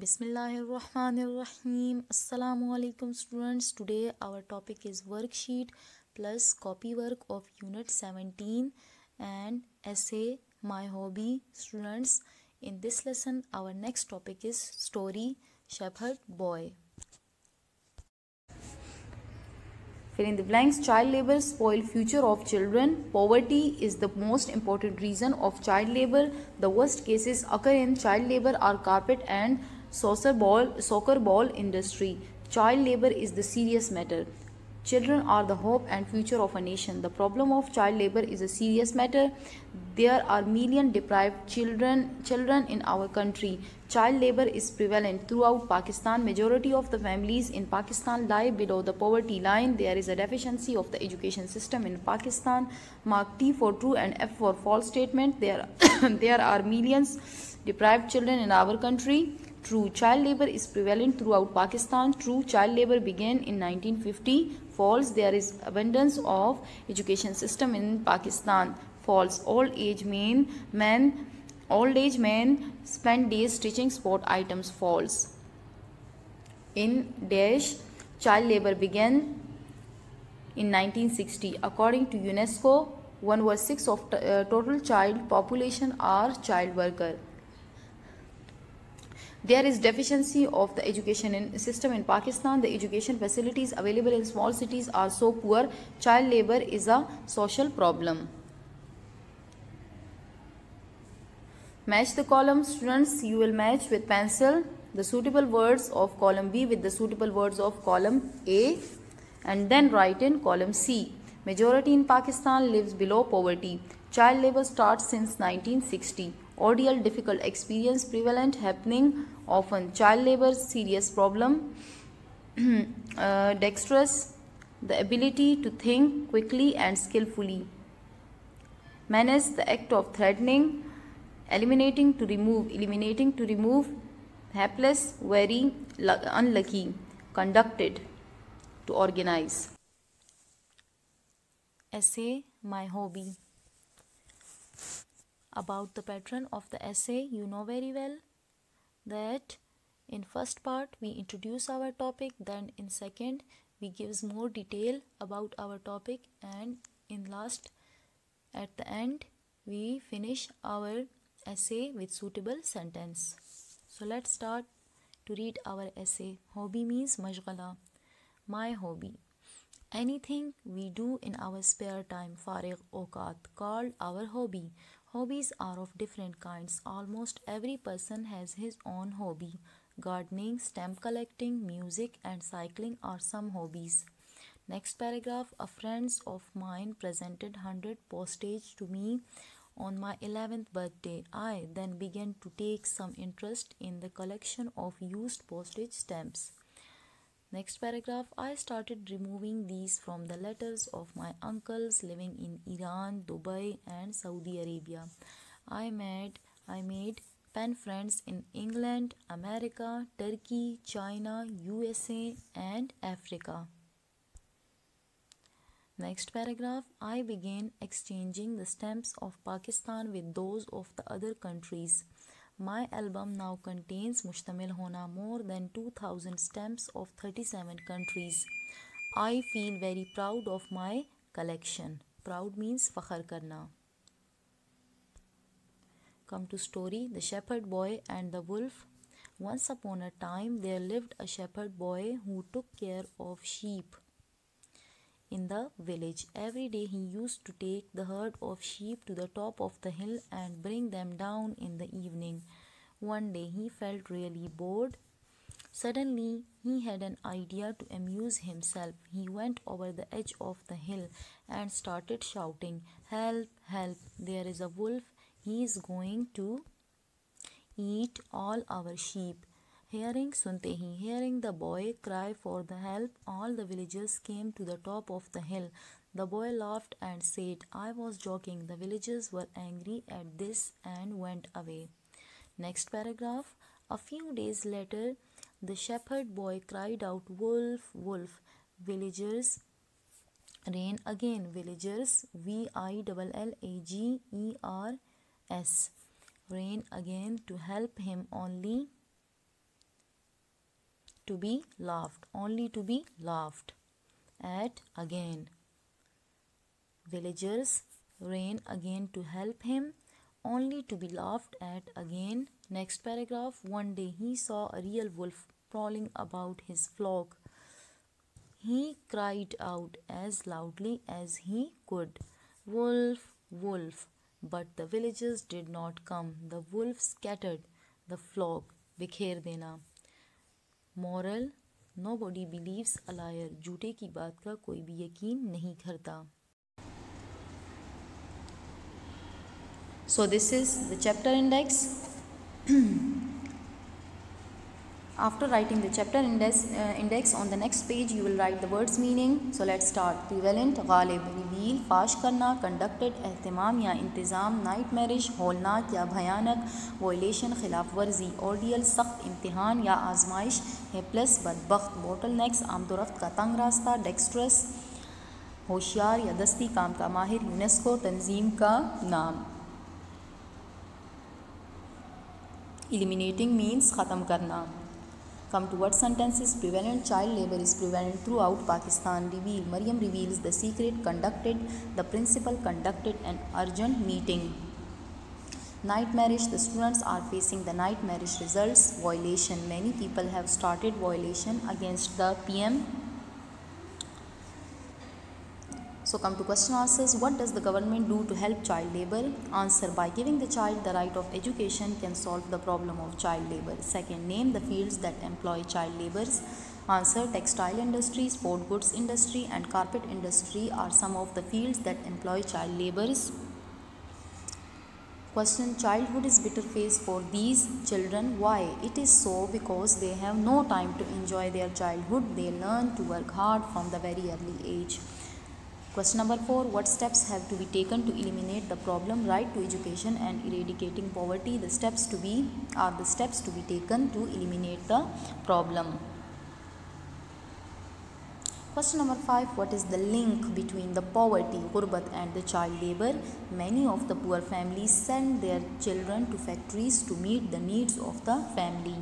Bismillahirrahmanirrahim. Assalamu alaikum students. Today our topic is worksheet plus copy work of unit 17 and essay My Hobby. Students, in this lesson our next topic is story Shepherd Boy. Fill in the blanks. Child labor spoil future of children. Poverty is the most important reason of child labor. The worst cases occur in child labor are carpet and soccer ball industry. Child labor is the serious matter. Children are the hope and future of a nation. The problem of child labor is a serious matter. There are million deprived children in our country. Child labor is prevalent throughout Pakistan. Majority of the families in Pakistan lie below the poverty line. There is a deficiency of the education system in Pakistan. Mark T for true and F for false statement. There are millions deprived children in our country. True, child labor is prevalent throughout Pakistan. True, child labor began in 1950. False, there is abundance of education system in Pakistan. False, old age men spend days stitching sport items. False. In dash, child labor began in 1960. According to UNESCO, 1/6 of total child population are child worker. There is deficiency of the education system in Pakistan. The education facilities available in small cities are so poor. Child labor is a social problem. Match the columns. Students, you will match with pencil the suitable words of column B with the suitable words of column A and then write in column C. Majority in Pakistan lives below poverty. Child labor starts since 1960. Ordeal, difficult experience, prevalent, happening often. Child labor, serious problem. Dexterous, the ability to think quickly and skillfully. Menace, the act of threatening. Eliminating, to remove. Helpless, very unlucky. Conducted, to organize. Essay My Hobby. About the pattern of the essay, you know very well that in first part we introduce our topic, then in second we gives more detail about our topic, and in last at the end we finish our essay with suitable sentence. So let's start to read our essay. Hobby means mashghala. My hobby. Anything we do in our spare time, farigh awqat, called our hobby. Hobbies are of different kinds. Almost every person has his own hobby. Gardening, stamp collecting, music and cycling are some hobbies. Next paragraph. A friend of mine presented 100 postage to me on my 11th birthday. I then began to take some interest in the collection of used postage stamps. Next paragraph. I started removing these from the letters of my uncles living in Iran, Dubai and Saudi Arabia. I made pen friends in England, America, Turkey, China, USA and Africa. Next paragraph. I began exchanging the stamps of Pakistan with those of the other countries. My album now contains mushtamil hona more than 2000 stamps of 37 countries. I feel very proud of my collection. Proud means fakhar karna. Come to story, The Shepherd Boy and the Wolf. Once upon a time there lived a shepherd boy who took care of sheep in the village. Every day he used to take the herd of sheep to the top of the hill and bring them down in the evening. One day he felt really bored. Suddenly he had an idea to amuse himself. He went over the edge of the hill and started shouting, "Help, help, there is a wolf. He is going to eat all our sheep." Hearing the boy cry for the help, all the villagers came to the top of the hill. The boy laughed and said, "I was joking." The villagers were angry at this and went away. Next paragraph. A few days later, the shepherd boy cried out, "Wolf, wolf." Villagers ran again. Villagers, VILLAGERS, ran again to help him, only to be laughed, only to be laughed at again. Villagers ran again to help him, only to be laughed at again. Next paragraph. One day he saw a real wolf prowling about his flock. He cried out as loudly as he could, "Wolf, wolf!" But the villagers did not come. The wolf scattered the flock. बिखेर देना. Moral: nobody believes a liar. झूठे की बात का कोई भी यकीन नहीं करता. So this is the chapter index. After writing the chapter index on the next page, you will write the words meaning. So let's start. Prevalent, ghalib, reveal, फाश करना, conducted, एहतमाम या इंतज़ाम, nightmarish, होलनाक या भयानक, violation, खिलाफ वर्जी, ordeal, सख्त इम्तिहान या आजमाइश, helpless, बदबख्त, bottlenecks, आमदोरफ्त का तंग रास्ता, dexterous, होशियार या दस्ती काम का माहिर, यूनेस्को तंजीम का नाम. Eliminating means ख़त्म करना. Come to word sentences. Prevalent, child labor is prevalent throughout Pakistan. Reveal, Maryam reveals the secret. Conducted, the principal conducted an urgent meeting. Nightmarish, the students are facing the nightmarish results. Violation, many people have started violation against the PM. So come to question answers. What does the government do to help child labor? Answer: by giving the child the right of education can solve the problem of child labor. Second, name the fields that employ child laborers. Answer: textile industry, sport goods industry and carpet industry are some of the fields that employ child laborers. Question: childhood is bitter phase for these children. Why? It is so because they have no time to enjoy their childhood. They learn to work hard from the very early age. Question number 4. What steps have to be taken to eliminate the problem? Right to education and eradicating poverty. The steps to be taken to eliminate the problem. Question number 5. What is the link between the poverty, ghurbat and the child labor? Many of the poor families send their children to factories to meet the needs of the family.